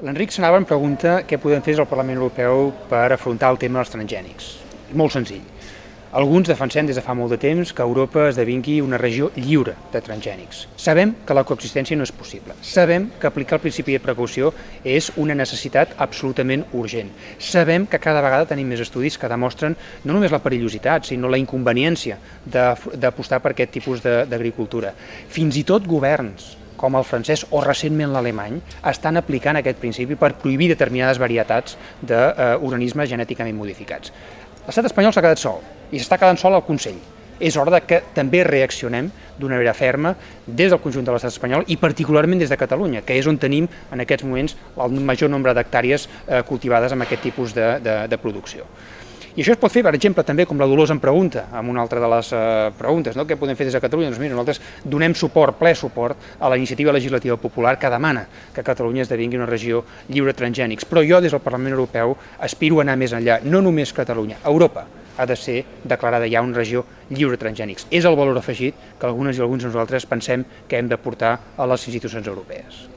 L'Enric Sanabra em pregunta què podem fer des del Parlament Europeu per afrontar el tema dels transgènics. Molt senzill. Alguns defensem des de fa molt de temps que Europa esdevingui una regió lliure de transgènics. Sabem que la coexistència no és possible. Sabem que aplicar el principi de precaució és una necessitat absolutament urgent. Sabem que cada vegada tenim més estudis que demostren no només la perillositat, sinó la inconveniència d'apostar per aquest tipus d'agricultura. Fins i tot governs com el francès o recentment l'alemany, estan aplicant aquest principi per prohibir determinades varietats d'organismes genèticament modificats. L'estat espanyol s'ha quedat sol i s'està quedant sol al Consell. És hora que també reaccionem d'una manera ferma des del conjunt de l'estat espanyol i particularment des de Catalunya, que és on tenim en aquests moments el major nombre d'hectàrees cultivades amb aquest tipus de producció. I això es pot fer, per exemple, també com la Dolors em pregunta, amb una altra de les preguntes, què podem fer des de Catalunya? Doncs mira, nosaltres donem suport, ple suport, a la iniciativa legislativa popular que demana que Catalunya esdevingui una regió lliure de transgènics. Però jo, des del Parlament Europeu, aspiro a anar més enllà, no només Catalunya, Europa ha de ser declarada ja una regió lliure de transgènics. És el valor afegit que algunes i alguns de nosaltres pensem que hem de portar a les institucions europees.